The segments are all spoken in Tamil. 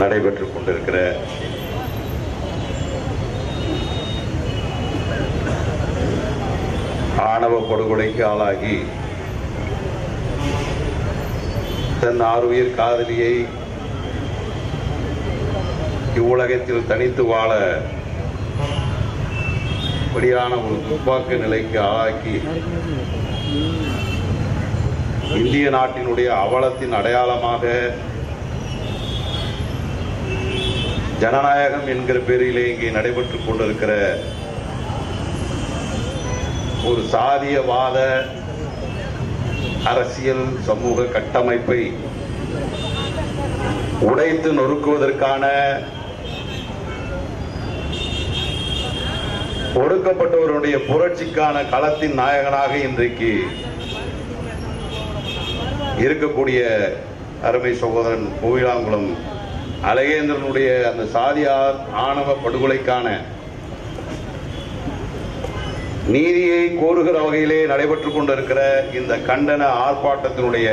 நடைபெற்றுக் கொண்டிருக்கிற ஆணவ படுகொலைக்கு ஆளாகி தன் ஆருயிர் காதலியை இவ்வுலகத்தில் தனித்து வாழ படியான ஒரு துப்பாக்கி நிலைக்கு ஆளாக்கி இந்திய நாட்டினுடைய அவலத்தின் அடையாளமாக ஜனநாயகம் என்கிற பேரிலே இங்கே நடைபெற்றுக் கொண்டிருக்கிற ஒரு சாதியவாத அரசியல் சமூக கட்டமைப்பை உடைத்து நொறுக்குவதற்கான ஒடுக்கப்பட்டவருடைய புரட்சிக்கான களத்தின் நாயகனாக இன்றைக்கு இருக்கக்கூடிய அருமை சகோதரன் கோவிலாங்குளம் அழகேந்திரனுடைய அந்த சாதியார் ஆணவ படுகொலைக்கான நீதியை கோருகிற வகையிலே நடைபெற்றுக் கொண்டிருக்கிற இந்த கண்டன ஆர்ப்பாட்டத்தினுடைய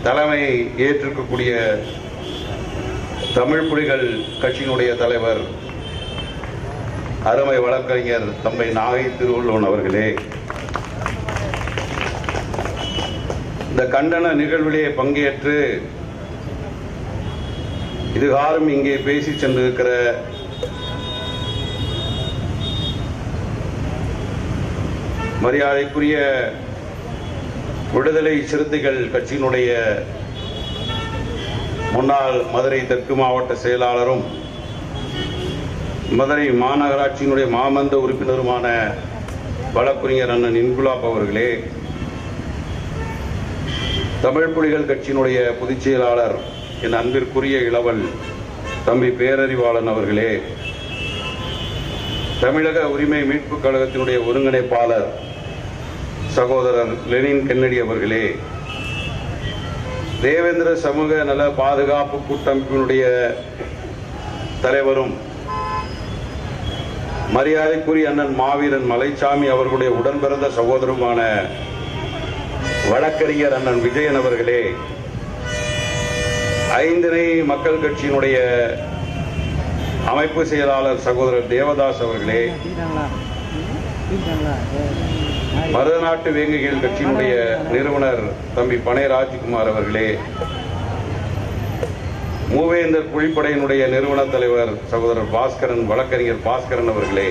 தலைமை ஏற்றிருக்கக்கூடிய தமிழ் புலிகள் கட்சியினுடைய தலைவர் அருமை வழக்கறிஞர் தம்பை நாகை திருவள்ளுவன் அவர்களே, இந்த கண்டன நிகழ்விலே பங்கேற்று இதுகாலம் இங்கே பேசி சென்றிருக்கிற மரியாதைக்குரிய விடுதலை சிறுத்தைகள் கட்சியினுடைய முன்னாள் மதுரை தெற்கு மாவட்ட செயலாளரும் மதுரை மாநகராட்சியினுடைய மாமன்ற உறுப்பினருமான வழக்கறிஞர் அண்ணன் இன்குலாப் அவர்களே, தமிழ் புலிகள் கட்சியினுடைய பொதுச் செயலாளர் என் அன்பிற்குரிய இளவல் தம்பி பேரறிவாளன் அவர்களே, தமிழக உரிமை மீட்புக் கழகத்தினுடைய ஒருங்கிணைப்பாளர் சகோதரர் லெனின் கென்னடி அவர்களே, தேவேந்திர சமூக நல பாதுகாப்பு கூட்டமைப்பினுடைய தலைவரும் மரியாதைக்குரிய அண்ணன் மாவீரன் மலைச்சாமி அவர்களுடைய உடன்பிறந்த சகோதரருமான வழக்கறிஞர் அண்ணன் விஜயன் அவர்களே, ஐந்திணை மக்கள் கட்சியினுடைய அமைப்பு செயலாளர் சகோதரர் தேவதாஸ் அவர்களே, மருதநாட்டு வேங்கைகள் கட்சியினுடைய நிறுவனர் தம்பி பனை ராஜ்குமார் அவர்களே, மூவேந்தர் புலிப்படையினுடைய நிறுவன தலைவர் சகோதரர் பாஸ்கரன் வழக்கறிஞர் பாஸ்கரன் அவர்களே,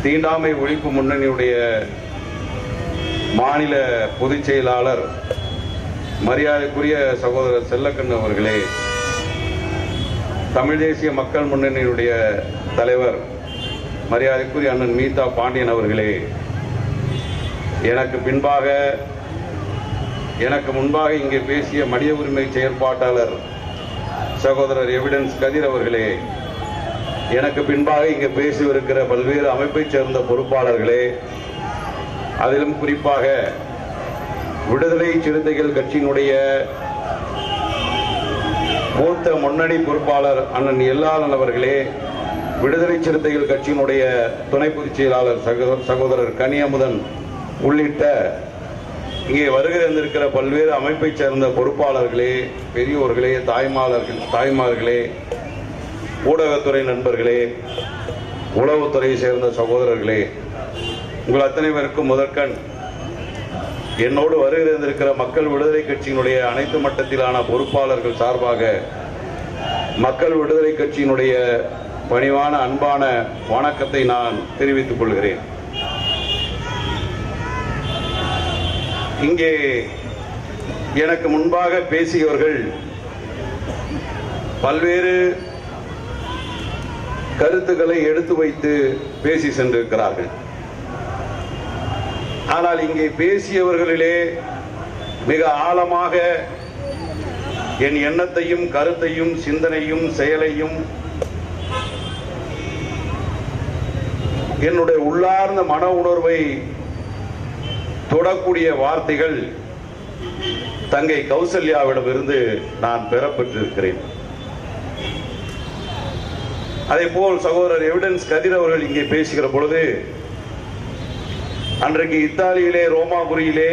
தீண்டாமை ஒழிப்பு முன்னணியுடைய மாநில பொதுச் செயலாளர் மரியாதைக்குரிய சகோதரர் செல்லக்கண்ணு அவர்களே, தமிழ் தேசிய மக்கள் முன்னணியுடைய தலைவர் மரியாதைக்குரிய அண்ணன் மீதா பாண்டியன் அவர்களே, எனக்கு முன்பாக இங்கே பேசிய மனித உரிமை செயற்பாட்டாளர் சகோதரர் எவிடன்ஸ் கதிர் அவர்களே, எனக்கு பின்பாக இங்கே பேசியிருக்கிற பல்வேறு அமைப்பைச் சேர்ந்த பொறுப்பாளர்களே, அதிலும் குறிப்பாக விடுதலை சிறுத்தைகள் கட்சியினுடைய மூத்த முன்னணி பொறுப்பாளர் அண்ணன் எல்லாளன் அவர்களே, விடுதலை சிறுத்தைகள் கட்சியினுடைய துணை பொதுச் செயலாளர் சகோதரர் கனியமுதன் உள்ளிட்ட இங்கே வருகை தந்திருக்கிற பல்வேறு அமைப்பைச் சேர்ந்த பொறுப்பாளர்களே, பெரியோர்களே, தாய்மார்களே, ஊடகத்துறை நண்பர்களே, உளவுத்துறையை சேர்ந்த சகோதரர்களே, உங்கள் அத்தனை பேருக்கும் முதற்கண் என்னோடு வருகை தந்திருக்கிற மக்கள் விடுதலை கட்சியினுடைய அனைத்து மட்டத்திலான பொறுப்பாளர்கள் சார்பாக மக்கள் விடுதலை கட்சியினுடைய பணிவான அன்பான வணக்கத்தை நான் தெரிவித்துக் கொள்கிறேன். இங்கே எனக்கு முன்பாக பேசியவர்கள் பல்வேறு கருத்துக்களை எடுத்து வைத்து பேசி சென்றிருக்கிறார்கள். ஆனால் இங்கே பேசியவர்களிலே மிக ஆழமாக என் எண்ணத்தையும் கருத்தையும் சிந்தனையும் செயலையும் என்னுடைய உள்ளார்ந்த மன உணர்வை தொடக்கூடிய வார்த்தைகள் தங்கை கௌசல்யாவிடமிருந்து நான் பெறப்பட்டிருக்கிறேன். அதே போல் சகோதரர் எவிடன்ஸ் கதிர் அவர்கள் இங்கே பேசுகிற பொழுது அன்றைக்கு இத்தாலியிலே ரோமாபுரியிலே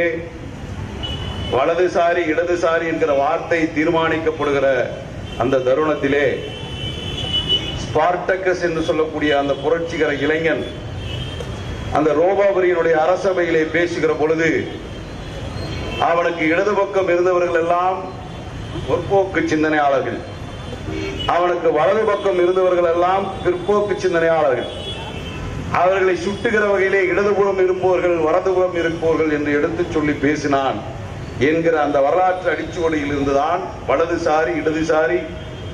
வலதுசாரி இடதுசாரி என்கிற வார்த்தை தீர்மானிக்கப்படுகிற அந்த தருணத்திலே ஸ்பார்டக்கஸ் என்று சொல்லக்கூடிய அந்த புரட்சிகர இளைஞன் அந்த ரோமாபுரியினுடைய அரசவையிலே பேசுகிற பொழுது அவனுக்கு இடது பக்கம் இருந்தவர்கள் எல்லாம் முற்போக்கு சிந்தனையாளர்கள், அவனுக்கு வலது பக்கம் இருந்தவர்கள் எல்லாம் பிற்போக்கு சிந்தனையாளர்கள். அவர்களை சுட்டுகிற வகையிலே இடதுபுறம் இருப்பவர்கள் வலதுபுறம் இருப்பவர்கள் என்று எடுத்துச் சொல்லி பேசினான் என்கிற அந்த வரலாற்று அடிச்சுவடியில் இருந்துதான் வலதுசாரி இடதுசாரி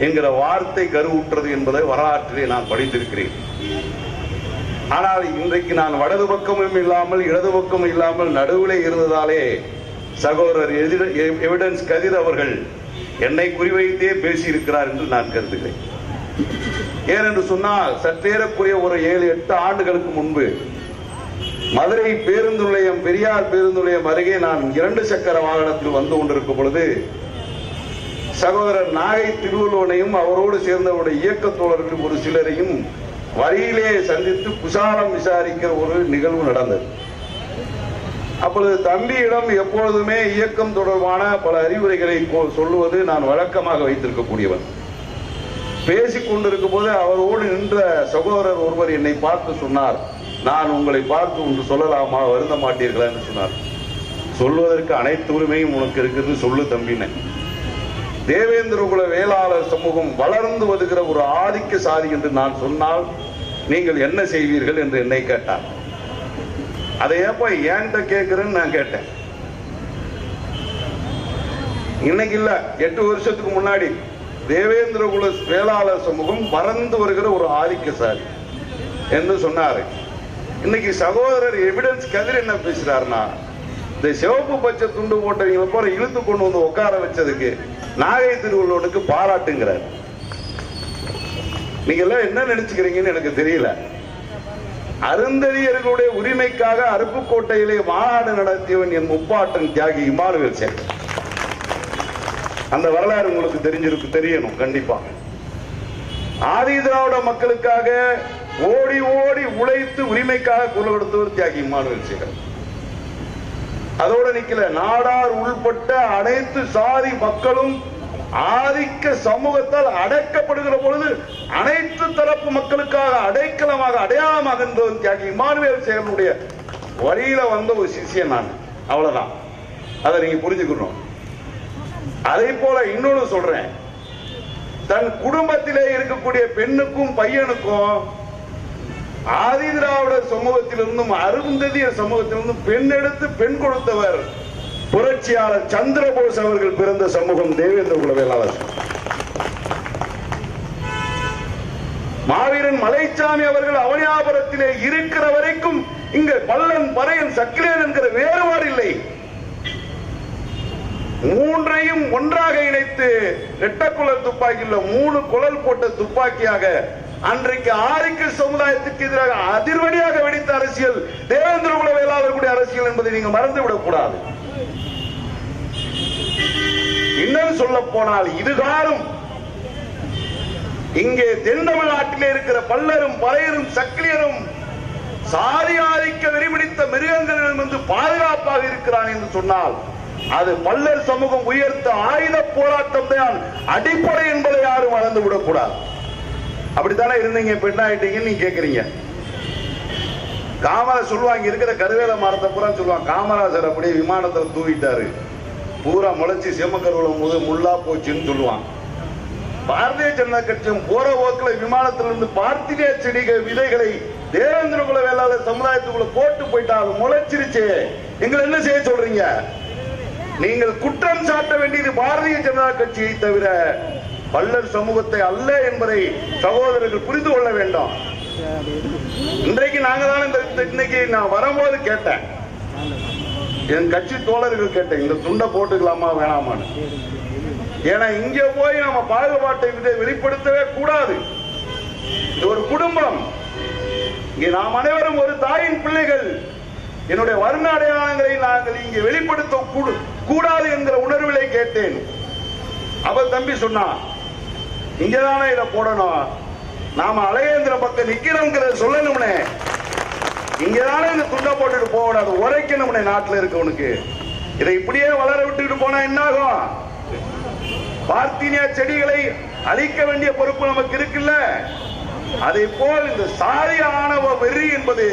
என்கிற வார்த்தை கருவுற்றது என்பதை வரலாற்றிலே நான் படித்திருக்கிறேன். ஆனால் இன்றைக்கு நான் வலது பக்கமும் இல்லாமல் இடது பக்கமும் இல்லாமல் நடுவிலே இருந்ததாலே சகோதரர் எவிடன்ஸ் கதிர் அவர்கள் என்னை குறிவைத்தே பேசியிருக்கிறார் என்று நான் கருதுகிறேன். ஏனென்று சொன்னால் சற்றேறக்குரிய ஒரு 7-8 ஆண்டுகளுக்கு முன்பு மதுரை பேருந்து நிலையம், பெரியார் பேருந்து நிலையம் அருகே நான் 2 சக்கர வாகனத்தில் வந்து கொண்டிருக்கும் பொழுது சகோதரர் நாகை திருவள்ளுவனையும் அவரோடு சேர்ந்தவருடைய இயக்க தோழர்கள் ஒரு சிலரையும் வழியிலே சந்தித்து குசாலம் விசாரிக்கிற ஒரு நிகழ்வு நடந்தது. அப்பொழுது தம்பியிடம் எப்பொழுதுமே இயக்கம் தொடர்பான பல அறிவுரைகளை சொல்லுவது நான் வழக்கமாக வைத்திருக்கக்கூடியவன். பேசிக் கொண்டிருக்கும் போது அவரோடு நின்ற சகோதரர் ஒருவர் என்னை பார்த்து சொன்னார், நான் உங்களை பார்த்து ஒன்று சொல்லலாமா, வருந்த மாட்டீர்களா என்று சொன்னார். சொல்வதற்கு அனைத்து உரிமையும் உனக்கு இருக்கிறது, சொல்லு தம்பின. தேவேந்திர குல வேளாளர் சமூகம் வளர்ந்து வருகிற ஒரு ஆதிக்க சாதி என்று நான் சொன்னால் நீங்கள் என்ன செய்வீர்கள் என்று என்னை கேட்டார். அதை ஏப்ப ஏன்ட்ட கேட்கிறேன்னு நான் கேட்டேன். இன்னைக்கு இல்ல, 8 வருஷத்துக்கு முன்னாடி தேவேந்திர குல வேளாளர் சமூகம் வளர்ந்து வருகிற ஒரு ஆதிக்க சாதி என்று சொன்னாரு. இன்னைக்கு சகோதரர் எவிடன்ஸ் கதிர் என்ன பேசுறாருன்னா, இந்த சிவப்பு பச்சை துண்டு போட்டவங்க போற இழுத்து கொண்டு வந்து உட்கார வச்சதுக்கு நாகை திருவள்ளுவனுக்கு பாராட்டுங்கிறார். நீங்க எல்லாம் என்ன நினைச்சுக்கிறீங்கன்னு எனக்கு தெரியல. அருந்ததியர்களுடைய உரிமைக்காக அருப்புக்கோட்டையிலே மாநாடு நடத்தியவன் என் முப்பாட்டன் தியாகி இமானுவேல் சேகர். அந்த வரலாறு உங்களுக்கு தெரியணும் கண்டிப்பா. ஆதி திராவிட மக்களுக்காக ஓடி ஓடி உழைத்து உரிமைக்காக குரல் கொடுத்தவர் தியாகி இமானுவேல் சேகர். அதோட நிக்கல, நாடார் உள்பட்ட அனைத்து சாதி மக்களும் ஆதிக்க சமூகத்தால் அடைக்கப்படுகிற பொழுது அனைத்து தரப்பு மக்களுக்காக அடைக்கலமாக அடையாளமாக தியாகி இமானுவேல் சேகரனுடைய வழியில வந்த ஒரு சிஷியன் நான். அவ்வளவுதான், அதை நீங்க புரிஞ்சுக்கணும். அதே போல இன்னொன்னு சொல்றேன், தன் குடும்பத்திலே இருக்கக்கூடிய பெண்ணுக்கும் பையனுக்கும் ஆதி திராவிட சமூகத்திலிருந்தும் அருந்ததியர் சமூகத்திலிருந்தும் பெண் எடுத்து பெண் கொடுத்தவர் புரட்சியாளர் சந்திரபோஸ் அவர்கள் பிறந்த சமூகம் தேவேந்திர குல வேளாளர். மாவீரன் மலைச்சாமி அவர்கள் அவனியாபுரத்திலே இருக்கிற வரைக்கும் இங்க பல்லன் பறையன் சக்கிலேன் என்கிற வேறுபாடு இல்லை. மூன்றையும் ஒன்றாக இணைத்து ரெட்டக்குழல் துப்பாக்கியில் 3 குழல் போட்ட துப்பாக்கியாக அன்றைக்கு ஆதிக்க சமுதாயத்துக்கு எதிராக அதிர்வடியாக வெடித்த அரசியல் தேவேந்திர குல வேளாளர்களுடைய அரசியல் என்பதை நீங்க மறந்துவிடக் கூடாது. இன்னும் சொல்ல போனால் இதுகாரும் இங்கே தென் தமிழ்நாட்டிலே இருக்கிற பல்லரும் பறையரும் சக்கிலியரும் சாதி ஆதிக்க வெறிபிடித்த மிருகங்களிடமிருந்து பாதுகாப்பாக இருக்கிறான் என்று சொன்னால் அது பல்லர் சமூகம் உயர்த்த ஆயுத போராட்டம் தான் அடிப்படை என்பதை யாரும் மறந்து விடக்கூடாது. அப்படித்தானே இருந்தீங்க, பெண்ணாயிட்டீங்கன்னு நீங்க கேட்கறீங்க. காமராஜர் சொல்லுவாங்க, இருக்கிற கருவேல மரத்தை பூரா சொல்லுவாங்க, காமராஜர் அப்படியே விமானத்தில் தூவிட்டாரு, பூரா முளைச்சி செம்மக்கருவலம் போது முள்ளா போச்சுன்னு சொல்லுவாங்க. பாரதிய ஜனதா கட்சியும் போற போக்கில் விமானத்திலிருந்து பார்த்தினிய செடிகள் விதைகளை தேவேந்திர குல வேளாளர் சமுதாயத்துக்குள்ள போட்டு போயிட்டாங்க, முளைச்சிருச்சு. எங்களை என்ன செய்ய சொல்றீங்க? நீங்கள் குற்றம் சாட்ட வேண்டியது பாரதிய ஜனதா கட்சியை தவிர பல்லர் சமூகத்தை அல்ல என்பதை சகோதரர்கள் புரிந்து கொள்ள வேண்டும். இன்றைக்கு நாங்க தான் இன்னைக்கு நான் வரும்போது கேட்டேன், என் கட்சி தோழர்கள் கேட்டேன், இந்த துண்டை போட்டுக்கலாமா வேணாமான்னு. ஏன்னா இங்க போய் நம்ம பாகுபாட்டை வெளிப்படுத்தவே கூடாது. இது ஒரு குடும்பம், இங்கே நாம் அனைவரும் ஒரு தாயின் பிள்ளைகள். என்னுடைய வர்ண அடையாளங்களை நாங்கள் இங்கே வெளிப்படுத்த கூடாது என்கிற உணர்விலே கேட்டேன். அவள் தம்பி சொன்னா, இங்கதானே இதை போடணும், நாம அழகேந்திர பக்கம் நிக்கிறோங்கிறத சொல்லணும்னே, இங்கதானே இந்த துண்டை போட்டுட்டு போகக்கூடாது, உரைக்கணும்னே நாட்டில் இருக்கவனுக்கு. இதை இப்படியே வளர விட்டுட்டு போனா என்ன ஆகும்? பார்த்தினியா செடிகளை அழிக்க வேண்டிய பொறுப்பு நமக்கு இருக்குல்ல. அதே போல் இந்த சாதி ஆணவ வெறி என்பது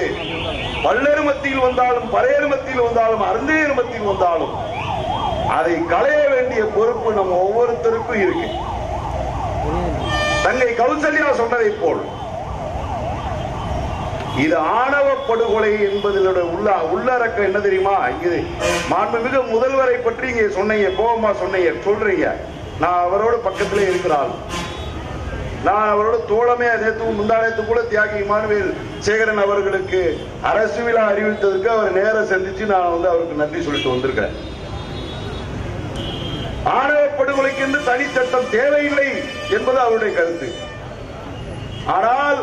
பல்லர் மத்தியில் வந்தாலும், பறையர் மத்தியில் வந்தாலும், அருந்தையர் மத்தியில் வந்தாலும் அதை களைய வேண்டிய பொறுப்பு நம்ம ஒவ்வொருத்தருக்கும் இருக்கு. தங்கை கௌசல்யா சொன்னதை போல் இது ஆணவ படுகொலை என்பதில் உள்ளடக்கம் என்ன தெரியுமா? இங்கு மாண்புமிகு முதல்வரை பற்றி இங்க சொன்னீங்க, கோபமா சொன்னீங்க, சொல்றீங்க. நான் அவரோட பக்கத்திலே இருக்கிறாள். நான் அவரோட தோழமே முந்தானத்து கூட தியாகி இமானுவேல் சேகரன் அவர்களுக்கு அரசு விழா அறிவித்ததற்கு அவர் நேர சந்திச்சு நான் அவருக்கு நன்றி சொல்லிட்டு வந்திருக்கேன். ஆணவ படுகொலைக்கு என்று தனி சட்டம் தேவையில்லை என்பது அவருடைய கருத்து. ஆனால்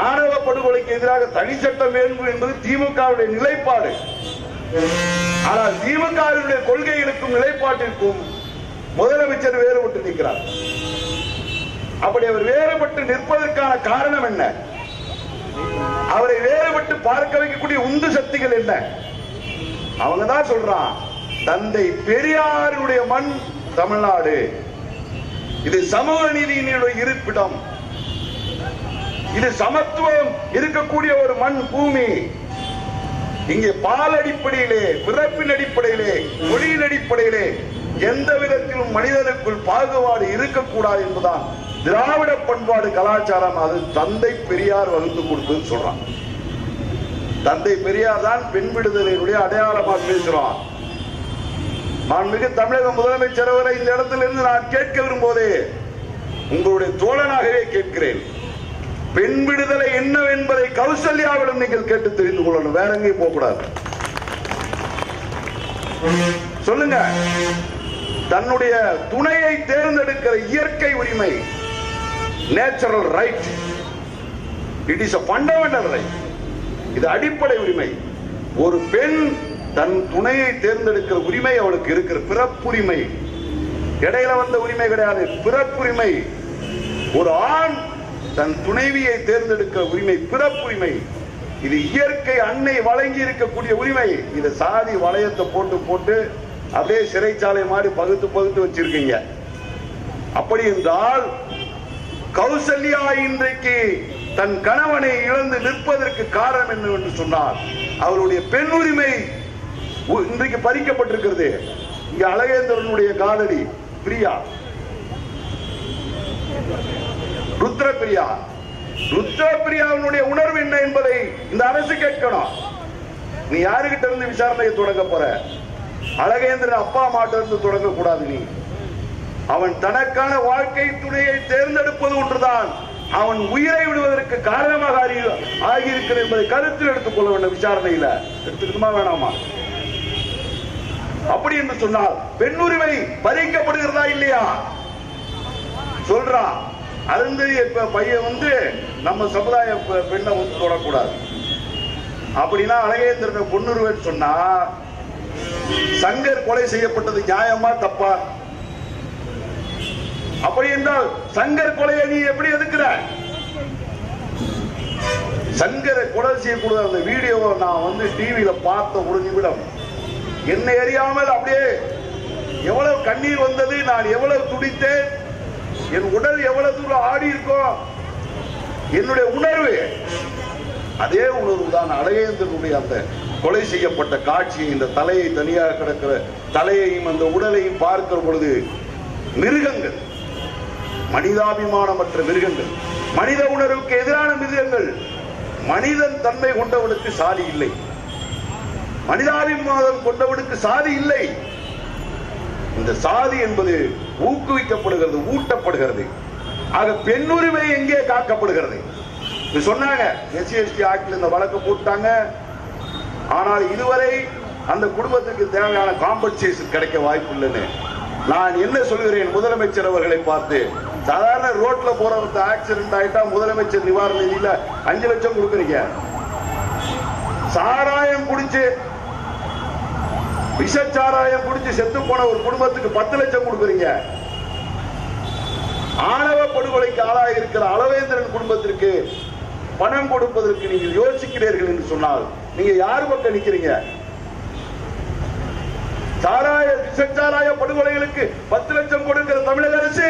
ஆணவ படுகொலைக்கு எதிராக தனி சட்டம் வேண்டும் என்பது திமுகவுடைய நிலைப்பாடு. ஆனால் திமுகவினுடைய கொள்கைகளுக்கும் நிலைப்பாட்டிற்கும் முதலமைச்சர் வேறுபட்டு நிற்கிறார். அப்படி அவர் வேறுபட்டு நிற்பதற்கான காரணம் என்ன? அவரை வேறுபட்டு பார்க்க வைக்கக்கூடிய உந்து சக்திகள் என்ன? அவங்க தான் சொல்றான், தந்தை பெரியாருடைய மண் தமிழ்நாடு, இது சமூக நீதியினுடைய இருப்பிடம், இது சமத்துவம் இருக்கக்கூடிய ஒரு மண் பூமி. இங்கே பால் அடிப்படையிலே, பிறப்பின் அடிப்படையிலே, மொழியின் அடிப்படையிலே எந்த விதத்திலும் மனிதனுக்குள் பாகுபாடு இருக்கக்கூடாது என்பதுதான் திராவிட பண்பாடு கலாச்சாரம். அது தந்தை பெரியார் வகுத்து கொடுத்து சொல்றான். தந்தை பெரியார் தான் பெண் விடுதலையினுடைய அடையாளமாக பேசுறான். நான் மிக தமிழக முதலமைச்சர் அவரை இந்த இடத்திலிருந்து நான் கேட்க விரும்போதே உங்களுடைய தோழனாகவே கேட்கிறேன். பெண் விடுதலை என்னவென்பதை கௌசல்யாவிடம் நீங்கள் கேட்டு தெரிந்து கொள்ளணும். வேற எங்கேயும் போக கூடாது. சொல்லுங்க. தன்னுடைய துணையை தேர்ந்தெடுக்கிற இயற்கை உரிமை, natural right, it is a fundamental right. இது அடிப்படை உரிமை. ஒரு பெண் தன் துணையை தேர்ந்தெடுக்கிற உரிமை அவளுக்கு இருக்கிற பிறப்புரிமை, இடையில வந்த உரிமை கிடையாது, பிறப்புரிமை. ஒரு ஆண் தன் துணைவியை தேர்ந்தெடுக்கிற உரிமை பிறப்புரிமை. இது இயற்கை அன்னை வழங்கி இருக்கக்கூடிய உரிமை. இது சாதி வளையத்தை போட்டு போட்டு அப்படியே சிறைச்சாலை மாதிரி பகுத்து பகுத்து வச்சிருக்கீங்க. அப்படி என்றால் கௌசல்யா இன்றைக்கு தன் கணவனை இழந்து நிற்பதற்கு காரணம் என்னவென்று சொன்னால் அவருடைய பெண் உரிமை இன்றைக்கு பறிக்கப்பட்டிருக்கிறது. இங்க அழகேந்திரனுடைய காதலி பிரியா, ருத்ரபிரியா, ருத்ரபிரியாவினுடைய உணர்வு என்ன என்பதை இந்த அரசு கேட்கணும். நீ யாருகிட்ட இருந்து விசாரணையை தொடங்க போற? அழகேந்திரன் அப்பா அம்மாட்ட இருந்து தொடங்க கூடாது. நீ அவன் தனக்கான வாழ்க்கை துணையை தேர்ந்தெடுப்பது ஒன்றுதான் அவன் உயிரை விடுவதற்கு காரணமாக ஆகியிருக்கிறது என்பதை கருத்தில் எடுத்துக் கொள்ள வேண்டும். விசாரணையில எடுத்துக்கணுமா வேணாமா? அப்படி என்று சொன்னால் பெண் உரிமை பறிக்கப்படுகிறதா இல்லையா? சொல்றான் அருந்ததி பையன் நம்ம சமுதாய பெண்ணை தொடக்கூடாது. அப்படின்னா அழகேந்திரனை பொன்னுருவன் சொன்னா சங்கர் கொலை செய்யப்பட்டது நியாயமா தப்பா? அப்படி என்றால் சங்கர் கொலையை நீ எப்படி எதுக்குற? சங்கரை கொலை செய்யக்கூடாது. அந்த வீடியோவை நான் டிவியில பார்த்த ஒரு நிமிடம் என்னை அறியாமல் அப்படியே எவ்வளவு கண்ணீர் வந்தது, நான் எவ்வளவு துடித்தேன், என் உடல் எவ்வளவு தூரம் ஆடி இருக்கும், என்னுடைய உணர்வு அதே உணர்வு தான். அழகேந்திரனுடைய அந்த கொலை செய்யப்பட்ட காட்சியை, இந்த தலையை தனியாக கிடக்கிற தலையையும் அந்த உடலையும் பார்க்கிற பொழுது மிருகங்கள், மனிதாபிமானமற்ற மிருகங்கள், மனித உணர்வுக்கு எதிரான மிருகங்கள். மனிதன் தன்மை கொண்டவனுக்கு சாதி இல்லை, மனிதாபிமானம் கொண்டவனுக்கு சாதி இல்லை. இந்த சாதி என்பது ஊக்குவிக்கப்படுகிறது, ஊட்டப்படுகிறது. ஆக பெண் உரிமை எங்கே காக்கப்படுகிறது? சொன்னாங்க SC/ST ஆக்ட்ல இந்த வழக்கு போட்டாங்க. ஆனால் இதுவரை அந்த குடும்பத்துக்கு தேவையான காம்பன்சேஷன் கிடைக்க வாய்ப்பு இல்லைன்னு நான் என்ன சொல்கிறேன்? முதலமைச்சர் அவர்களை பார்த்து, சாதாரண ரோட்ல போறவங்க ஆக்சிடென்ட் ஆயிட்டா முதலமைச்சர் நிவாரண நிதியில 5 லட்சம் கொடுக்குறீங்க. சாராயம் குடிச்சு, விஷச்சாராயம் குடிச்சு செத்து போன ஒரு குடும்பத்துக்கு 10 லட்சம் கொடுக்குறீங்க. ஆணவ படுகொலைக்கு ஆளாக இருக்கிற அழகேந்திரன் குடும்பத்திற்கு பணம் கொடுப்பதற்கு நீங்கள் யோசிக்கிறீர்கள் என்று சொன்னால் நீங்க யார் பக்கம் நிக்கிறீங்க? விஷச்சாராய படுகொலைகளுக்கு 10 லட்சம் கொடுக்கிற தமிழக அரசு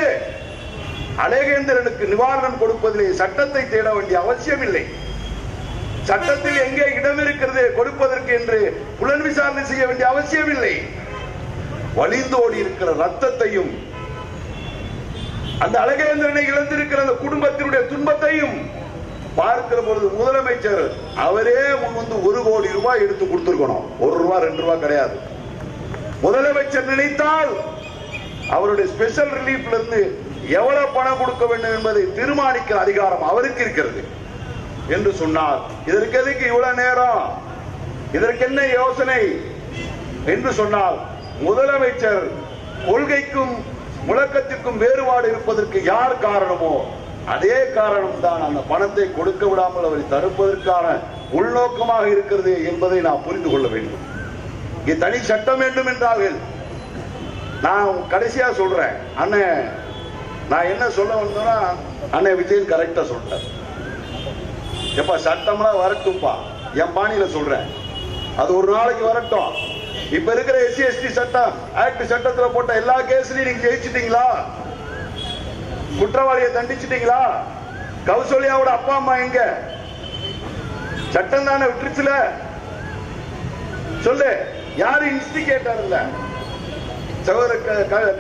அழகேந்திரனுக்கு நிவாரணம் கொடுப்பதிலே சட்டத்தை தேட வேண்டிய அவசியம் இல்லை. சட்டத்தில் எங்கே இடம் இருக்கிறது கொடுப்பதற்கு என்று புலன் விசாரணை செய்ய வேண்டிய அவசியம் இல்லை. வழிந்தோடி இருக்கிற ரத்தத்தையும் அந்த அழகேந்திரனை இழந்திருக்கிற அந்த குடும்பத்தினுடைய துன்பத்தையும் பார்க்கிற பொழுது முதலமைச்சர் அவரே முன்வந்து 1 கோடி ரூபாய் எடுத்து கொடுத்திருக்கணும். 1 ரூபாய் 2 ரூபாய் கிடையாது. முதலமைச்சர் நினைத்தால் அவருடைய ஸ்பெஷல் ரிலீஃப்ல இருந்து எவ்வளவு பணம் கொடுக்க வேண்டும் என்பதை தீர்மானிக்கிற அதிகாரம் அவருக்கு இருக்கிறது என்று சொன்னார். இதற்கு எதுக்கு இவ்வளவு நேரம், இதற்கு என்ன யோசனை என்று சொன்னால், முதலமைச்சர் கொள்கைக்கும் முழக்கத்திற்கும் வேறுபாடு இருப்பதற்கு யார் காரணமோ அதே காரணம் தான் அந்த பணத்தை கொடுக்க விடாமல் அவரை தடுப்பதற்கான உள்நோக்கமாக இருக்கிறது என்பதை நாம் புரிந்து கொள்ள வேண்டும். இங்கே தனி சட்டம் வேண்டும் என்றார்கள். நான் கடைசியா சொல்றேன், அண்ணன் நான் என்ன சொல்ல வந்தோம்னா, அண்ணன் விஜயன் கரெக்டா சொல்றேன். எப்ப சட்டம்லாம் வரட்டும்பா, என் பாணியில சொல்றேன், அது ஒரு நாளைக்கு வரட்டும். இப்ப இருக்கிற SC ST சட்டம் ஆக்ட் சட்டத்துல போட்ட எல்லா கேஸ்லயும் நீங்க ஜெயிச்சிட்டீங்களா? குற்றவாளியை தண்டிச்சிட்டீங்களா? கௌசல்யாவோட அப்பா அம்மா எங்க? சட்டம் தானே விட்டுருச்சுல? சொல்லு, யாரு இன்ஸ்டிகேட்டர்? இல்ல சகோதர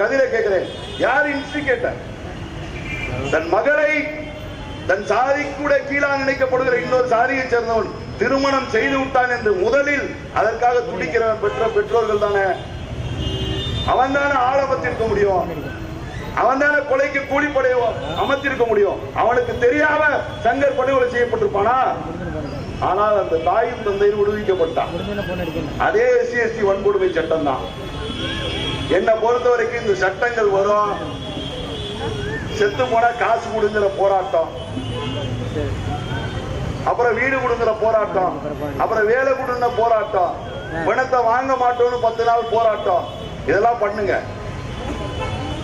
கதிர கேட்கிறேன், யாரு இன்ஸ்டிகேட்டர்? தன் மகளை தன் சாதி கூட கீழாக நினைக்கப்படுகிற இன்னொரு சாதியை சேர்ந்தவன் திருமணம் செய்து விட்டான் என்று முதலில் அதற்காக துடிக்கிறவன் பெற்ற பெற்றோர்கள் தானே. அவன் தானே ஆள் அமர்த்திருக்க முடியும், அவன் தானே கொலைக்கு கூலிப்படைய அமர்த்திருக்க முடியும். அவனுக்கு தெரியாம சங்கர் படுகொலை செய்யப்பட்டிருப்பானா? ஆனால் அந்த தாயும் தந்தையும் விடுவிக்கப்பட்டான். அதே SC ST வன்கொடுமை சட்டம் தான். என்னை பொறுத்த வரைக்கும் இந்த சட்டங்கள் வரும். செத்து போனா காசு கொடுங்கிற போராட்டம், அப்புறம் வீடு கொடுங்கிற போராட்டம், அப்புறம் வேலை கொடுங்கிற போராட்டம், பணத்தை வாங்க மாட்டோம்னு 10 நாள் போராட்டம், இதெல்லாம் பண்ணுங்க,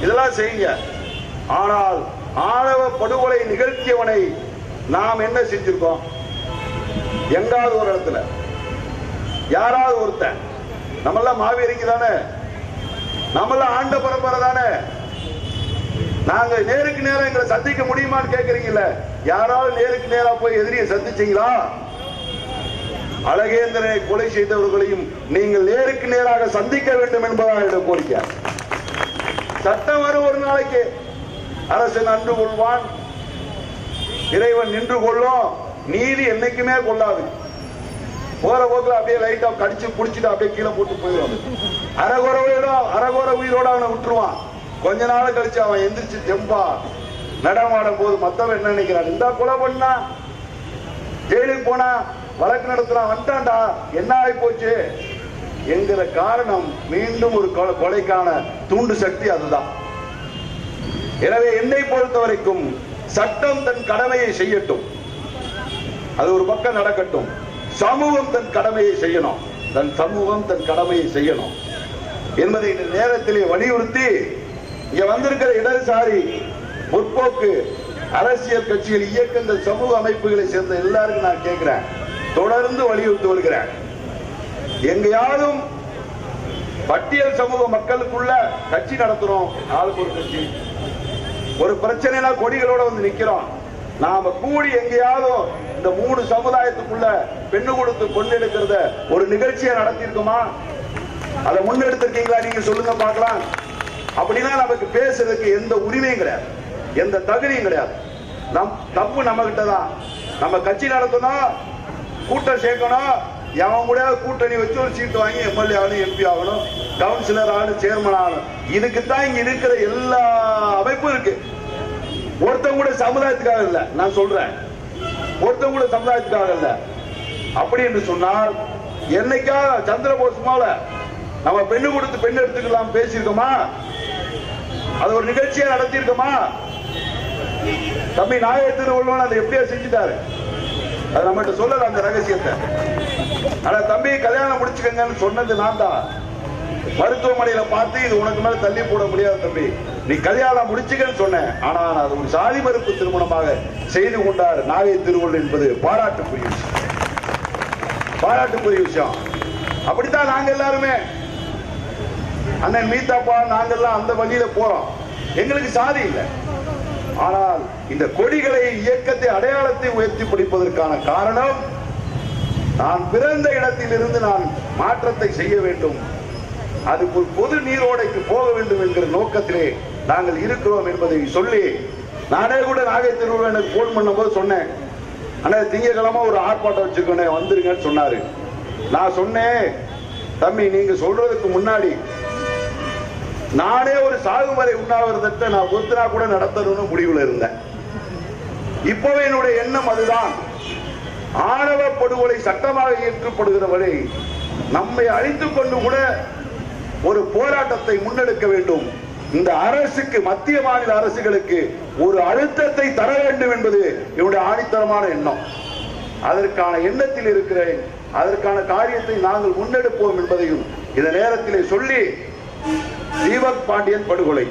இதெல்லாம் செய்யுங்க. ஆனால் ஆணவ படுகொலை நிகழ்த்தியவனை நாம் என்ன செஞ்சிருக்கோம்? எங்காவது ஒரு இடத்துல யாராவது ஒருத்தன், நம்மெல்லாம் மாவீரங்க தானே, நம்மெல்லாம் ஆண்ட பரம்பரை தானே, நாங்க நேருக்கு நேரம் எங்களை சந்திக்க முடியுமான்னு கேட்கறீங்கல்ல, யாராவது நேருக்கு நேரா போய் எதிரியை சந்திச்சீங்களா? அழகேந்திரனை கொலை செய்தவர்களையும் நீங்கள் நேருக்கு நேராக சந்திக்க வேண்டும் என்பதாக கோரிக்கை. சட்டம் வரும் ஒரு நாளைக்கு, அரசன் அன்று கொள்வான், இறைவன் நின்று கொள்ளும், நீதி என்னைக்குமே கொள்ளாது. போற போக்குல அப்படியே லைட்டா கடிச்சு புடிச்சிட்டு அப்படியே கீழே போட்டு போயிடுவாங்க. அரகுற உயிரோட அவனை விட்டுருவான். கொஞ்ச நாள் கழிச்சு அவன் எந்திரிச்சு தெம்பா நடமாடும் போது மத்தவன் என்ன நினைக்கிறான்? இந்த கொலை பண்ணா, ஜெயிலுக்கு போனா, வழக்கு நடத்துறான், வந்துட்டான்டா, என்ன ஆகி போச்சு என்கிற காரணம் மீண்டும் ஒரு கொலைக்கான தூண்டு சக்தி அதுதான். எனவே என்னை பொறுத்த வரைக்கும் சட்டம் தன் கடமையை செய்யட்டும், அது ஒரு பக்கம் நடக்கட்டும். சமூகம் தன் கடமையை செய்யணும், தன் சமூகம் தன் கடமையை செய்யணும் என்பதை இந்த நேரத்திலே வலியுறுத்தி, இங்க வந்திருக்கிற இடதுசாரி முற்போக்கு அரசியல் கட்சிகள், இயக்கங்கள், சமூக அமைப்புகளை சேர்ந்த எல்லாருக்கும் நான் கேட்கிறேன், தொடர்ந்து வலியுறுத்தி வருகிறேன். எங்கேயாவது பட்டியல் சமூக மக்களுக்குள்ள கட்சி நடத்துறோம், ஆளுக்கு ஒரு கட்சி, ஒரு பிரச்சனைனா கொடிகளோட வந்து நிக்கிறோம். நாம கூடி எங்கேயாவது இந்த 3 சமுதாயத்துக்குள்ள பெண்ணு கொடுத்து கொண்டெடுக்கிறத ஒரு நிகழ்ச்சியை நடத்தி இருக்கோமா? அதை முன்னெடுத்திருக்கீங்களா? நீங்க சொல்லுங்க பார்க்கலாம். அப்படின்னா நமக்கு பேசுறதுக்கு எந்த உரிமையும் கிடையாது, எந்த தகுதியும் கிடையாது. தப்பு நம்ம கிட்ட தான். நம்ம கட்சி நடத்தணும், கூட்டம் சேர்க்கணும், எவன் கூட கூட்டணி வச்சு ஒரு சீட்டு வாங்கி எம்எல்ஏ ஆகணும், எம்பி ஆகணும், கவுன்சிலர் ஆகணும், சேர்மன் ஆகணும். இதுக்குத்தான் இங்க இருக்கிற எல்லா அமைப்பும் இருக்கு. ஒருத்தவங்க கூட சமுதாயத்துக்காக இல்ல, நான் சொல்றேன், ஒருத்தவங்க கூட சமுதாயத்துக்காக இல்ல. அப்படி என்று சொன்னால் என்னைக்கா சந்திரபோஸ் போல நம்ம பெண்ணு கொடுத்து பெண் எடுத்துக்கலாம் பேசியிருக்கோமா? அது ஒரு நிகழ்ச்சியா நடத்தி இருக்கோமா? தம்பி நாய திருவள்ளுவன் அதை எப்படியா செஞ்சுட்டாரு, அது நம்ம சொல்லல அந்த ரகசியத்தை. ஆனா தம்பி கல்யாணம் முடிச்சுக்கங்கன்னு சொன்னது நான் தான். மருத்துவமனையில பார்த்து இது உனக்கு மேல தள்ளி போட முடியாது தம்பி, நீ கல்யாணம் முடிச்சுக்கன்னு சொன்னேன். ஆனால் அது ஒரு சாதி மறுப்பு திருமணமாக செய்து கொண்டார் நாகை திருவள்ளுவர் என்பது பாராட்டுக்குரிய விஷயம், பாராட்டுக்குரிய விஷயம். அப்படித்தான் நாங்க எல்லாருமே, அண்ணன் மீதாப்பா நாங்கெல்லாம் அந்த வழியில போறோம். எங்களுக்கு சாதி இல்லை, ஆனால் இந்த கொடிகளை, இயக்கத்தை, அடையாளத்தை உயர்த்தி பிடிப்பதற்கான காரணம், நான் பிறந்த இடத்தில் இருந்து நான் மாற்றத்தை செய்ய வேண்டும், அதுக்கு ஒரு பொது நீரோடைக்கு போக வேண்டும் என்கிற நோக்கத்திலே நாங்கள் இருக்கிறோம் என்பதை சொல்லி, நானே கூட நாகை திருவிழா எனக்கு போன் பண்ணும் போது சொன்னேன், ஆனா திங்கக்கிழமை ஒரு ஆர்ப்பாட்டம் வச்சுக்கணும் வந்துருங்கன்னு சொன்னாரு. நான் சொன்னேன், தம்பி நீங்க சொல்றதுக்கு முன்னாடி நானே ஒரு சாகுமறை உண்ணாவிரதத்தை நான் ஒருத்தரா கூட நடத்தணும்னு முடிவுல இருந்தேன். இப்பவே என்னுடைய எண்ணம் அதுதான். ஆணவ படுகொலை சட்டமாக இயற்றப்படுகிற வரை நம்மை அழித்துக் கொண்டு கூட ஒரு போராட்டத்தை முன்னெடுக்க வேண்டும். இந்த அரசுக்கு, மத்திய மாநில அரசுகளுக்கு ஒரு அழுத்தத்தை தர வேண்டும் என்பது என்னுடைய ஆணித்தரமான எண்ணம். அதற்கான எண்ணத்தில் இருக்கிறேன். அதற்கான காரியத்தை நாங்கள் முன்னெடுப்போம் என்பதையும் இந்த நேரத்திலே சொல்லி, தீபக் பாண்டியன் படுகொலை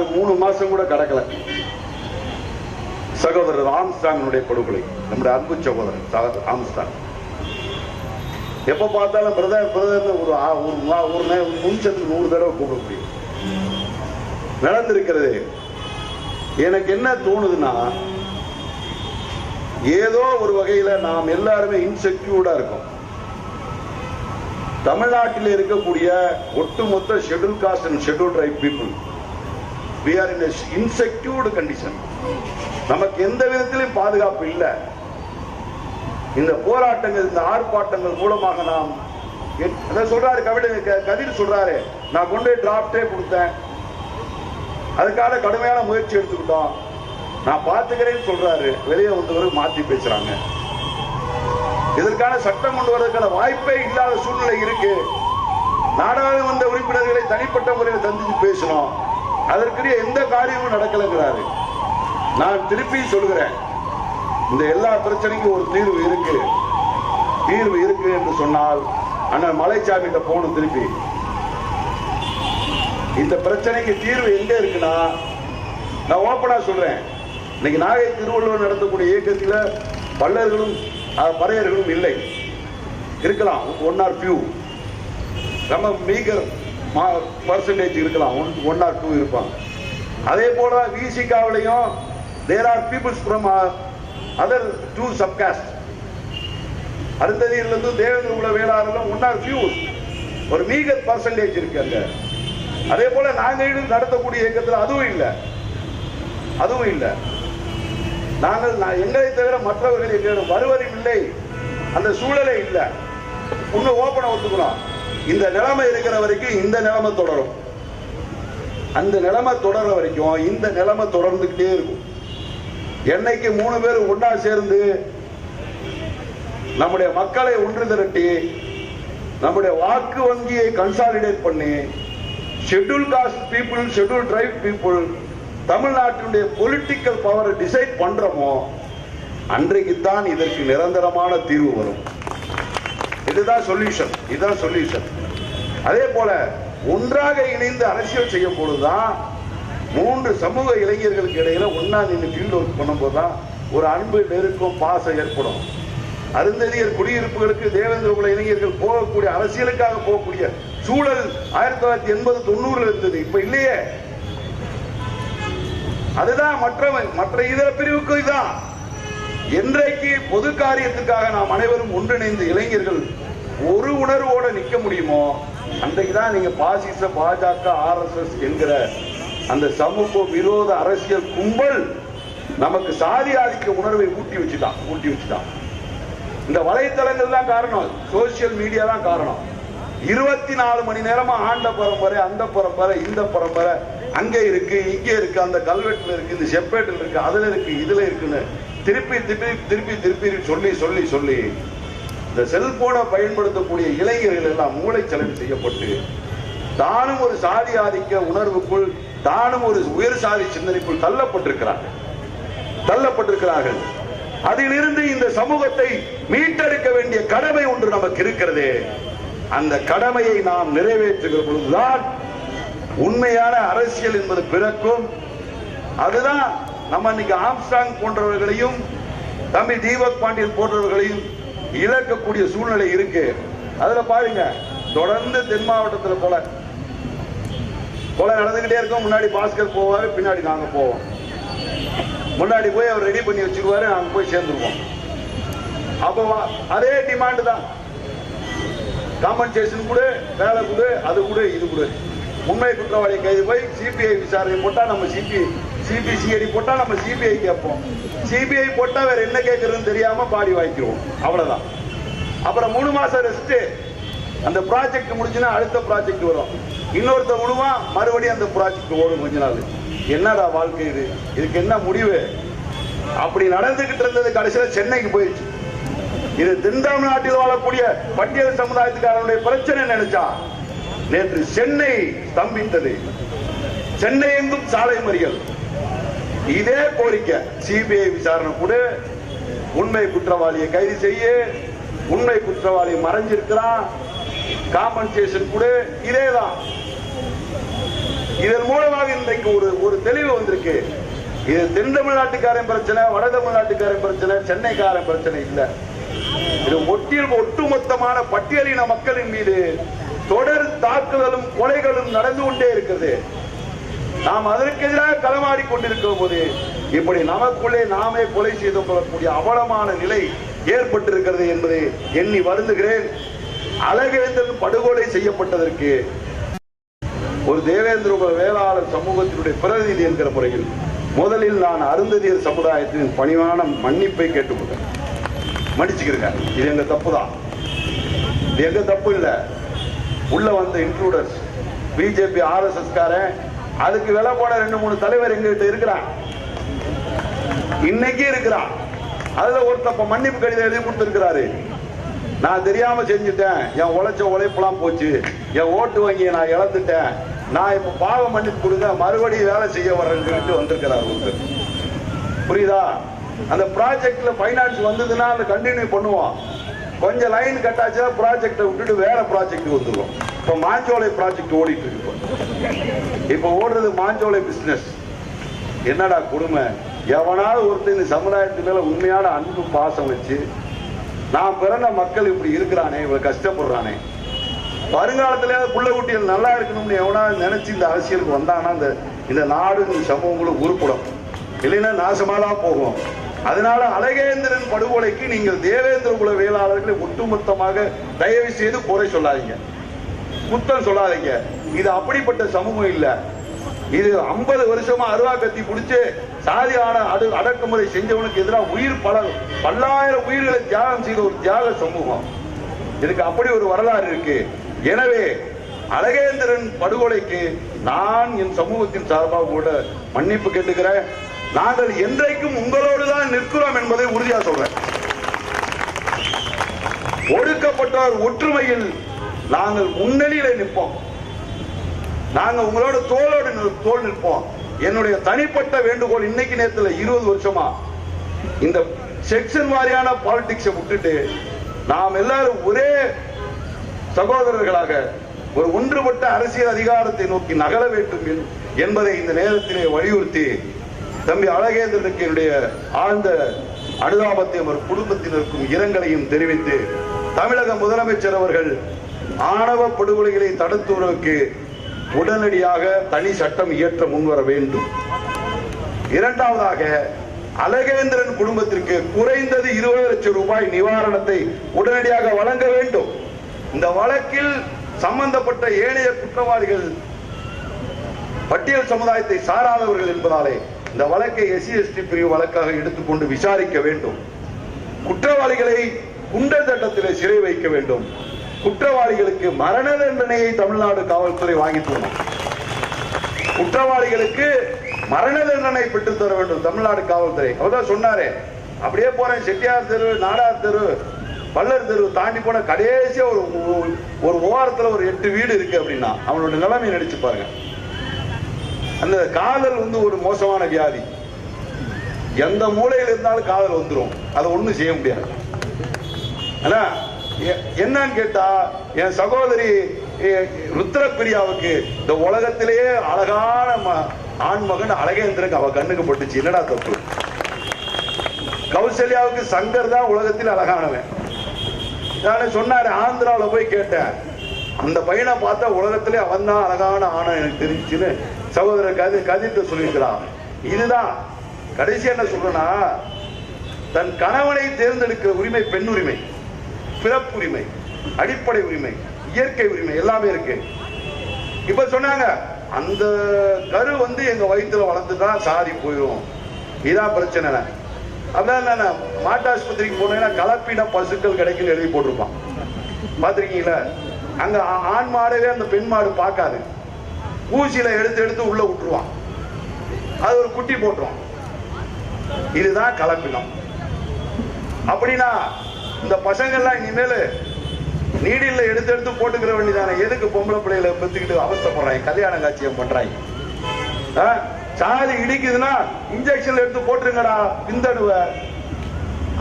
3 மாசம் கூட கடக்கல. சகோதரர் ஆம்ஸ்ட்ராங் படுகொலை, நம்முடைய அன்பு சகோதரர் ஆம்ஸ்ட்ராங். எப்ப பார்த்தாலும் பிரதர் ஒரு நிமிஷத்துக்கு 100 தடவை கூப்பிட முடியும். நடந்திருக்கிறது. எனக்கு என்ன தோணுதுன்னா, ஏதோ ஒரு வகையில நாம் எல்லாருமே இன்செக்யூர்டா இருக்கோம். தமிழ்நாட்டில் இருக்கக்கூடிய ஒட்டுமொத்த schedule cost and schedule try people, we are in an insecure condition. நமக்கு எந்த விதத்திலும் பாதுகாப்பு இல்லை. இந்த போராட்டங்கள், இந்த ஆர்ப்பாட்டங்கள் மூலமாக நாம் சொல்றாரு கதிர் சொல்றாரு, நான் கொண்டு டிராப்டே கொடுத்தேன், அதுக்காக கடுமையான முயற்சி எடுத்துக்கிட்டோம், நான் பார்த்துக்கிறேன்னு சொல்றாரு. வெளியே வந்தவர்கள் மாற்றி பேசுறாங்க. இதற்கான சட்டம் கொண்டு வருவதற்கான வாய்ப்பே இல்லாத சூழ்நிலை இருக்கு. நாடாளுமன்ற உறுப்பினர்களை தனிப்பட்ட முறையில் சந்தித்து பேசணும், அதற்குரிய எந்த காரியமும் நடக்கலைங்கிறாரு. நான் திருப்பி சொல்கிறேன், இந்த எல்லா பிரச்சனைக்கும் ஒரு தீர்வு இருக்கு என்று சொன்னால் அண்ணன் மலைச்சாமி போகணும். திருப்பி இந்த பிரச்சனைக்கு தீர்வு எங்க இருக்குன்னா, நான் ஓப்பனா சொல்றேன், இன்னைக்கு நாகை திருவள்ளுவர் நடத்தக்கூடிய இயக்கத்தில் பல்லர்களும் பறையர்களும் இல்லை, இருக்கலாம் 1 or 2, நம்ம மீகர் பர்சன்டேஜ் இருக்கலாம், 1 or 2 இருப்பாங்க. அதே போல விசிகாவிலையும் there are peoples from other 2 subcaste. அருந்ததியிலிருந்து Devendra குல வேளாளர்களும் 1 or few, ஒரு மீகர் பர்சன்டேஜ் இருக்கு அங்க. அதே போல நாங்கள் நடத்தக்கூடிய இயக்கத்தில் அதுவும் இல்லை. நாங்கள் எங்களை தவிர மற்றவர்கள் எங்களிடம் வருவதும் இல்லை, அந்த சூழலே இல்லை. இன்னும் ஓப்பனா ஒத்துக்கிறோம். இந்த நிலைமை இருக்கிற வரைக்கும் இந்த நிலைமை தொடரும். அந்த நிலைமை தொடர்ற வரைக்கும் இந்த நிலைமை தொடர்ந்துகிட்டே இருக்கும். என்னைக்கு 3 பேர் ஒன்னா சேர்ந்து நம்முடைய மக்களை ஒன்று திரட்டி நம்முடைய வாக்கு வங்கியை கன்சாலிடேட் பண்ணி schedule cost people, schedule try people தமிழ்நாட்டினுடைய பொலிட்டிக்கல் பவரை டிசைட் பண்றோமோ அன்றைக்கு தான் இதற்கு நிரந்தரமான தீர்வு வரும். இதுதான் சொல்யூஷன். அதே போல ஒன்றாக இணைந்து அரசியல் செய்யும் பொழுதுதான் 3 சமூக இளைஞர்களுக்கு இடையில ஒன்னா நின்று ஃபீல்ட் ஒர்க் பண்ணும்போதுதான் ஒரு அன்பு, நெருக்கம், பாசம் ஏற்படும். அருந்ததியர் குடியிருப்புகளுக்கு தேவேந்திர குல இளைஞர்கள் போகக்கூடிய, அரசியலுக்காக போகக்கூடிய சூழல் 1980-90 இருந்தது. இப்ப இல்லையே. அதுதான் மற்ற இதர பிரிவுக்கு இதுதான். என்றைக்கு பொது காரியத்துக்காக நாம் அனைவரும் ஒன்றிணைந்து இளைஞர்கள் ஒரு உணர்வோடு நிற்க முடியுமோ அன்றைக்குதான் நீங்க பாசிச, பாஜக, RSS என்கிற அந்த சமூக விரோத அரசியல் கும்பல் நமக்கு சாதி ஆதிக்க உணர்வை ஊட்டி வச்சுட்டான். இந்த வலைத்தளங்கள் தான் காரணம், சோசியல் மீடியா தான் காரணம். 24 மணி நேரமா ஆண்ட பரம்பரை, அந்த பரம்பரை, இந்த பரம்பரை, அங்க இருக்கு, இங்க இருக்கு, அந்த கல்வெட்டுல இருக்கு, இந்த செப்பேட்டில் இருக்கு, அதுல இருக்கு, இதுல இருக்குன்னு திருப்பி சொல்லி இந்த செல்போனை பயன்படுத்தக்கூடிய இளைஞர்கள் எல்லாம் மூளைச்சலவை செய்யப்பட்டு தானும் ஒரு சாதி ஆதிக்க உணர்வுக்குள், தானும் ஒரு உயர் சாதி சிந்தனைக்குள் தள்ளப்பட்டிருக்கிறார்கள். அதிலிருந்து இந்த சமூகத்தை மீட்டெடுக்க வேண்டிய கடமை ஒன்று நமக்கு இருக்கிறது. அந்த கடமையை நாம் நிறைவேற்றுகிற பொழுதுதான் உண்மையான அரசியல் என்பது பிறக்கும். அதுதான் நம்ம இன்னைக்கு ஆம்ஸ்ட்ராங் போன்றவர்களையும் தம்பி தீபக் பாண்டியன் போன்றவர்களையும் இழக்கக்கூடிய சூழ்நிலை இருக்கு. அதுல பாருங்க, தொடர்ந்து தென் மாவட்டத்தில் போல கொலை நடந்துகிட்டே இருக்கோம். முன்னாடி பாஸ்கர் போவாரு, பின்னாடி நாங்க போவோம். முன்னாடி போய் அவர் ரெடி பண்ணி வச்சிருவாரு, நாங்க போய் சேர்ந்துருவோம். அப்போ அதே டிமாண்ட் தான். காம்பன்சேஷன் கூட, வேலை கூட, அது கூட, இது கூட. உண்மை குற்றவாளியை கைது போய் சிபிஐ விசாரணை போட்டா நம்ம சிபிசிஐடி போட்டா நம்ம சிபிஐ கேட்போம். சிபிஐ போட்டா வேற என்ன கேட்கறதுன்னு தெரியாம பாடி வாங்கிக்கிறோம். அவ்வளவுதான். அப்புறம் 3 மாசம் ரெஸ்ட். அந்த ப்ராஜெக்ட் முடிஞ்சுன்னா அடுத்த ப்ராஜெக்ட் வரும். இன்னொருத்த விடுவா, மறுபடியும் அந்த ப்ராஜெக்ட் ஓடும் கொஞ்ச நாள். என்னடா வாழ்க்கை இது? இதுக்கு என்ன முடிவு? அப்படி நடந்துகிட்டு இருந்தது கடைசியில் சென்னைக்கு போயிடுச்சு. இது தென் தமிழ்நாட்டில் வாழக்கூடிய பட்டியல் சமுதாயத்துக்காரனுடைய பிரச்சனை நினைச்சா நேற்று சென்னை ஸ்தம்பித்தது. சென்னை எங்கும் சாலை மறியல். இதே கோரிக்கை. சிபிஐ விசாரணை கூட, உண்மை குற்றவாளியை கைது செய்ய, உண்மை குற்றவாளி மறைஞ்சிருக்கிறான், காம்பன்சேஷன் கூட, இதேதான். இதன் மூலமாக இன்றைக்கு ஒரு தெளிவு வந்திருக்கு. இது தென் தமிழ்நாட்டுக்காரன் பிரச்சனை, வட தமிழ்நாட்டுக்காரன் பிரச்சனை, சென்னைக்காரன் பிரச்சனை இல்ல. இது ஒட்டுமொத்தமான பட்டியலின மக்களின் மீது தொடர் தாக்குதலும் கொலைகளும் நடந்து கொண்டே இருக்கிறது. நாம் அதற்கு எதிராக களமாடி கொண்டிருக்கும் போது இப்படி நமக்குள்ளே நாமே கொலை செய்து கொள்ளக்கூடிய அவலமான நிலை ஏற்பட்டிருக்கிறது என்பதை எண்ணி வருந்துகிறேன். அழகேந்திரன் படுகொலை செய்யப்பட்டதற்கு ஒரு தேவேந்திர வேளாளர் சமூகத்தினுடைய பிரதிநிதி என்கிற முறையில் முதலில் நான் அருந்ததியர் சமுதாயத்தின் பணிவான மன்னிப்பை கேட்டுக்கொண்டேன். மன்னிச்சுக்கிறேன். இது எங்க தப்பு தான். இது எங்க தப்பு இல்ல. உள்ள வந்த இன்ட்ரூடர்ஸ் பிஜேபி RSS காரன், அதுக்கு விலை போன 2-3 தலைவர் எங்கிட்ட இருக்கிறான், இன்னைக்கு இருக்கிறான். அதுல ஒருத்தப்ப மன்னிப்பு கடிதம் எழுதி கொடுத்திருக்கிறாரு. நான் தெரியாம செஞ்சுட்டேன், என் உழைச்ச உழைப்பெல்லாம் போச்சு, என் ஓட்டு வங்கியை நான் இழந்துட்டேன், நான் இப்ப பாவ மன்னிப்பு கொடுங்க, மறுபடியும் வேலை செய்ய வர்றேன்னு வந்திருக்கிறார் ஒருத்தர். புரியுதா? அந்த ப்ராஜெக்ட்ல பைனான்ஸ் வந்ததுன்னா அதை கண்டினியூ பண்ணுவோம். கொஞ்சம் லைன் கட்டாச்சுன்னா ப்ராஜெக்டை விட்டுட்டு வேற ப்ராஜெக்ட் வந்துடும். இப்ப மாஞ்சோலை ப்ராஜெக்ட் ஓடிட்டு இருக்கு. இப்ப ஓடுறது மாஞ்சோலை பிசினஸ். என்னடா கொடுமை? எவனாவது ஒருத்தர் இந்த சமுதாயத்து மேல உண்மையான அன்பு பாசம் வச்சு, நான் பிறந்த மக்கள் இப்படி இருக்கிறானே, இவ்வளவு கஷ்டப்படுறானே, வருங்காலத்திலே புள்ள குட்டிகள் நல்லா இருக்கணும்னு எவனாவது நினைச்சு இந்த அரசியலுக்கு வந்தாங்கன்னா இந்த நாடு இந்த சமூகங்களும் உருப்படும். இல்லைன்னா நாசமாதான் போகும். அதனால அழகேந்திரன் படுகொலைக்கு நீங்கள் தேவேந்திர குல வேளாளர்களை ஒட்டுமொத்தமாக தயவு செய்து குறை சொல்லாதீங்க, குத்தம் சொல்லாதீங்க. இது அப்படிப்பட்ட சமூகம் இல்ல. இது 50 வருஷமா அருவா கத்தி பிடிச்சு சாதியான அடக்குமுறை செஞ்சவனுக்கு எதிராக பல்லாயிரம் உயிர்களை தியாகம் செய்த ஒரு தியாக சமூகம். இதுக்கு அப்படி ஒரு வரலாறு இருக்கு. எனவே அழகேந்திரன் படுகொலைக்கு நான் என் சமூகத்தின் சார்பாக கூட மன்னிப்பு கேட்டுக்கிறேன். நாங்கள் என்றைக்கும் உங்களோடு தான் நிற்கிறோம் என்பதை உறுதியா சொல்றேன். ஒடுக்கப்பட்டோர் ஒற்றுமையில் நாங்கள் முன்னணியில நிற்போம். நாங்க உங்களோட தோள் நிற்போம். என்னுடைய தனிப்பட்ட வேண்டுகோள், இன்னைக்கு நேரத்தில் 20 வருஷமா இந்த செக்ஷன் வாரியான பாலிடிக்ஸை விட்டுட்டு நாம் எல்லாரும் ஒரே சகோதரர்களாக ஒரு ஒன்றுபட்ட அரசியல் அதிகாரத்தை நோக்கி நகர வேண்டும் என்பதை இந்த நேரத்திலே வலியுறுத்தி தம்பி அழகேந்திரனுக்கு என்னுடைய ஆழ்ந்த அனுதாபத்தையும் ஒரு குடும்பத்தினருக்கும் இரங்கலையும் தெரிவித்து, தமிழக முதலமைச்சர் அவர்கள் ஆணவ படுகொலைகளை தடுத்துவதற்கு உடனடியாக தனி சட்டம் இயற்ற முன்வர வேண்டும். இரண்டாவதாக அழகேந்திரன் குடும்பத்திற்கு குறைந்தது 20 லட்சம் ரூபாய் நிவாரணத்தை உடனடியாக வழங்க வேண்டும். இந்த வழக்கில் சம்பந்தப்பட்ட ஏனைய குற்றவாளிகள் பட்டியல் சமுதாயத்தை சாராதவர்கள் என்பதாலே இந்த வழக்கை SC/ST பிரிவு வழக்காக எடுத்துக்கொண்டு விசாரிக்க வேண்டும். குற்றவாளிகளை குண்டர் சட்டத்திலே சிறை வைக்க வேண்டும். குற்றவாளிகளுக்கு மரண தண்டனையை தமிழ்நாடு காவல்துறை வாங்கி தரணும். குற்றவாளிகளுக்கு மரண தண்டனை பெற்றுத் தர வேண்டும் தமிழ்நாடு காவல்துறை. அவர்தான் சொன்னாரே, அப்படியே போறேன் செட்டியார் தெரு, நாடார் தெரு, பல்லர் தெரு தாண்டி போன கடைசியா ஒரு ஓரத்துல ஒரு 8 வீடு இருக்கு அப்படின்னா அவனோட நிலைமை நினைச்சு பாருங்க. அந்த காதல் ஒரு மோசமான வியாதி. எந்த மூலையில் இருந்தாலும் காதல் வந்துடும். அதை ஒண்ணும் செய்ய முடியாது. ஆனா என்னன்னு கேட்டா, என் சகோதரி ருத்ரப்பிரியாவுக்கு இந்த உலகத்திலேயே அழகான ஆண்மகன் அழகேந்திரன் அவ கண்ணுக்கு பட்டுச்சு. என்னடா தப்பு? கௌசல்யாவுக்கு சங்கர் தான் உலகத்தில் அழகானவன். நான் சொன்னாரு, ஆந்திராவில் போய் கேட்டேன், அந்த பையனை பார்த்தா உலகத்திலே அவன் தான் அழகான ஆணை எனக்கு தெரிஞ்சுன்னு சகோதரர் கதிர்கிட்ட சொல்லியிருக்கிறான். இதுதான் கடைசி என்ன சொல்றேன்னா, தன் கணவனை தேர்ந்தெடுக்கிற உரிமை பெண் உரிமை, பிறப்புரிமை, அடிப்படை உரிமை, இயற்கை உரிமை எல்லாமே இருக்கு. இப்ப சொன்னாங்க அந்த கரு எங்க வயிற்றுல வளர்ந்துட்டா சாதி போயிடும், இதான் பிரச்சனை. அதான் மாட்டு ஆஸ்பத்திரிக்கு போனீங்கன்னா கலப்பின பசுக்கள் கிடைக்கல எழுதி போட்டிருப்பான், பாத்திருக்கீங்களா? அங்க ஆண் மாடவே அந்த பெண் மாடு பார்க்காது, ஊசியில எடுத்து எடுத்து உள்ள விட்டுருவான், அது ஒரு குட்டி போட்டுருவான். இதுதான் கலப்பினம். அப்படின்னா இந்த பசங்கள்லாம் இனிமேல் நீடில எடுத்து எடுத்து போட்டுக்கிற வேண்டியதானே. எதுக்கு பொம்பளை பிள்ளைகளை பெற்றுக்கிட்டு அவஸ்தப்படுறாங்க, கல்யாண காட்சியம் பண்றாங்க? சாதி இடிக்குதுன்னா இன்ஜெக்ஷன் எடுத்து போட்டுருங்கடா, பிந்தடுவ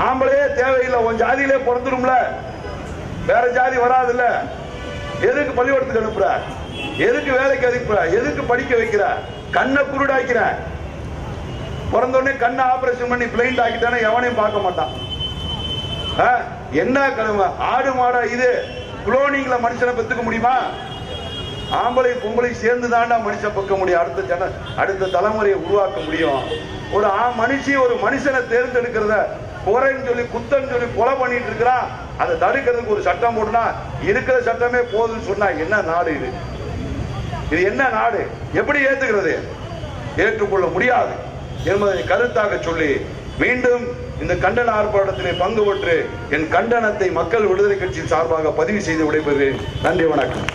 ஆம்பளையே தேவையில்லை, உன் ஜாதியிலே பிறந்துடும்ல, வேற ஜாதி வராதுல்ல. எதுக்கு பள்ளிக்கூடத்துக்கு அனுப்புற, எதுக்கு வேலைக்கு அனுப்புற, எதுக்கு படிக்க வைக்கிற? கண்ணை குருடாக்கிற, பிறந்தோடனே கண்ணை ஆபரேஷன் பண்ணி பிளைண்ட் ஆக்கிட்டானே எவனையும் பார்க்க மாட்டான். என்ன கிழமை ஆடு மாடா இது? குளோனிங்ல மனுஷனை பெற்றுக்க முடியுமா? ஆம்பளை பொம்பளை சேர்ந்து தாண்டா மனுஷன் பெக்க முடியும், அடுத்த தலைமுறையை உருவாக்க முடியும். ஒரு மனுஷனை தேர்ந்தெடுக்கிறத குறைன்னு சொல்லி குத்தன்னு சொல்லி கொலை பண்ணிட்டு இருக்கிறான். அதை தடுக்கிறதுக்கு ஒரு சட்டம் போட்டுனா இருக்கிற சட்டமே போதுன்னு சொன்னா என்ன நாடு இது? இது என்ன நாடு? எப்படி ஏத்துக்கிறது? ஏற்றுக்கொள்ள முடியாது என்பதை கருத்தாக சொல்லி மீண்டும் இந்த கண்டன ஆர்ப்பாட்டத்திலே பங்கு பெற்று என் கண்டனத்தை மக்கள் விடுதலை கட்சியின் சார்பாக பதிவு செய்து விடைபெறுகிறேன். நன்றி, வணக்கம்.